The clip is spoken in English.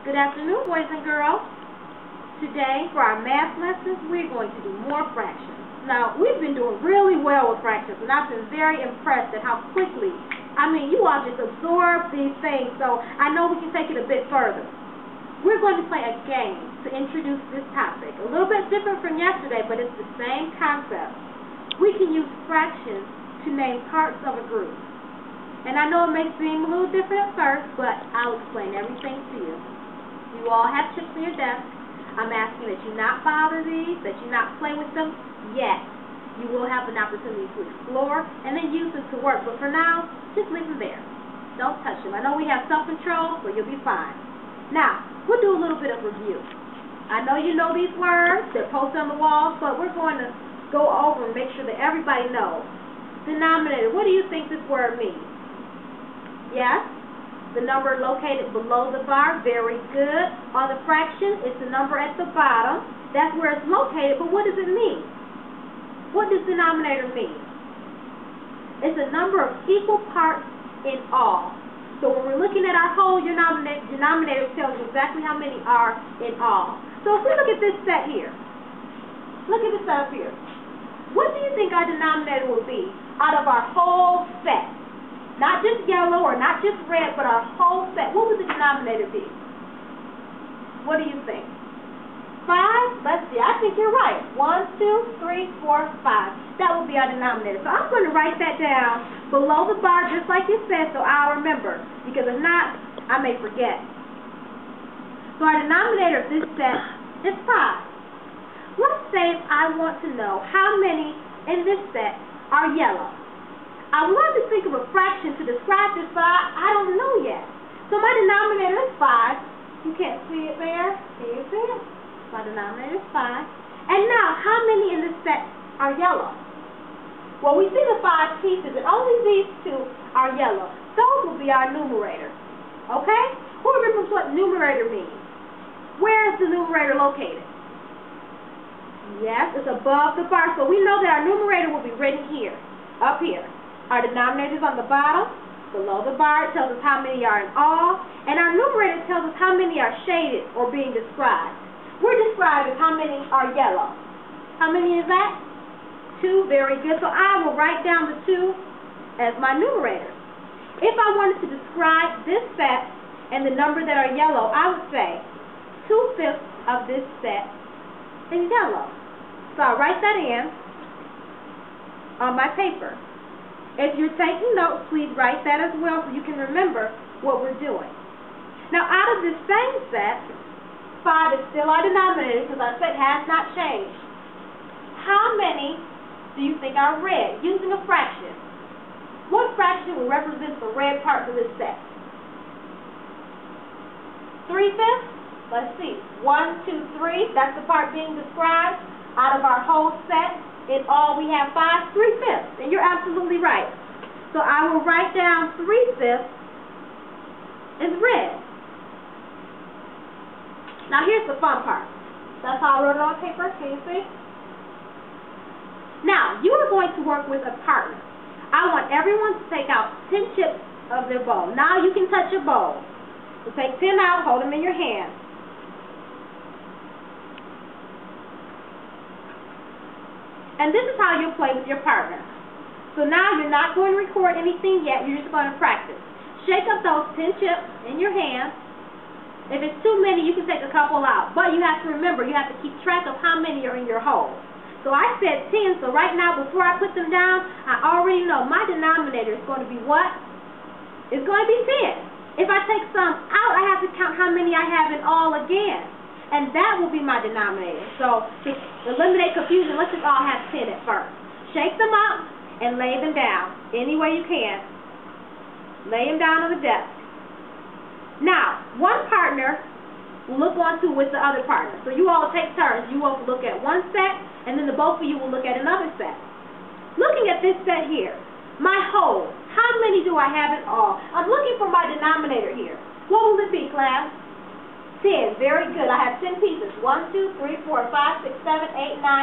Good afternoon, boys and girls. Today, for our math lessons, we're going to do more fractions. Now, we've been doing really well with fractions, and I've been very impressed at how quickly, you all just absorb these things, so I know we can take it a bit further. We're going to play a game to introduce this topic. A little bit different from yesterday, but it's the same concept. We can use fractions to name parts of a group. And I know it may seem a little different at first, but I'll explain everything to you. You all have chips on your desk. I'm asking that you not bother these, that you not play with them yet. You will have an opportunity to explore and then use them to work. But for now, just leave them there. Don't touch them. I know we have self-control, so you'll be fine. Now, we'll do a little bit of review. I know you know these words. They're posted on the walls, but we're going to go over and make sure that everybody knows. Denominator. What do you think this word means? Yes? The number located below the bar, very good. On the fraction, it's the number at the bottom. That's where it's located, but what does it mean? What does denominator mean? It's a number of equal parts in all. So when we're looking at our whole denominator tells you exactly how many are in all. So if we look at this set here, look at this set up here. What do you think our denominator will be out of our whole set? Not just yellow or not just red, but our whole set. What would the denominator be? What do you think? 5? Let's see. I think you're right. 1, 2, 3, 4, 5. That will be our denominator. So I'm going to write that down below the bar just like you said so I'll remember. Because if not, I may forget. So our denominator of this set is 5. Let's say I want to know how many in this set are yellow. I want to think of a fraction to describe this, but I don't know yet. So my denominator is 5. You can't see it there. Can you see it? My denominator is 5. And now, how many in this set are yellow? Well, we see the 5 pieces, and only these 2 are yellow. Those will be our numerator. Okay? Who remembers what numerator means? Where is the numerator located? Yes, it's above the bar. So we know that our numerator will be written here, up here. Our denominator is on the bottom. Below the bar, it tells us how many are in all. And our numerator tells us how many are shaded or being described. We're describing how many are yellow. How many is that? 2. Very good. So I will write down the 2 as my numerator. If I wanted to describe this set and the number that are yellow, I would say 2/5 of this set is yellow. So I'll write that in on my paper. If you're taking notes, please write that as well so you can remember what we're doing. Now, out of this same set, 5 is still our denominator because our set has not changed. How many do you think are red? Using a fraction. What fraction will represent the red parts of this set? 3/5? Let's see. 1, 2, 3. That's the part being described. Out of our whole set, in all we have 5, 3/5. And you're absolutely right. So I will write down 3/5 is red. Now here's the fun part. That's how I wrote it on paper. Can you see? Now, you are going to work with a partner. I want everyone to take out 10 chips of their bowl. Now you can touch your bowl. So take 10 out, hold them in your hand. And this is how you'll play with your partner. So now you're not going to record anything yet. You're just going to practice. Shake up those 10 chips in your hand. If it's too many, you can take a couple out. But you have to remember, you have to keep track of how many are in your hole. So I said 10. So right now, before I put them down, I already know my denominator is going to be what? It's going to be 10. If I take some out, I have to count how many I have in all again. And that will be my denominator. So to eliminate confusion, let's just all have 10 at first. Shake them up and lay them down any way you can. Lay them down on the desk. Now, one partner will look onto with the other partner. So you all take turns. You will look at one set, and then the both of you will look at another set. Looking at this set here, my whole, how many do I have in all? I'm looking for my denominator here. What will it be, class? 10. Very good. I have 10 pieces. 1, 2, 3, 4, 5, 6, 7, 8, 9.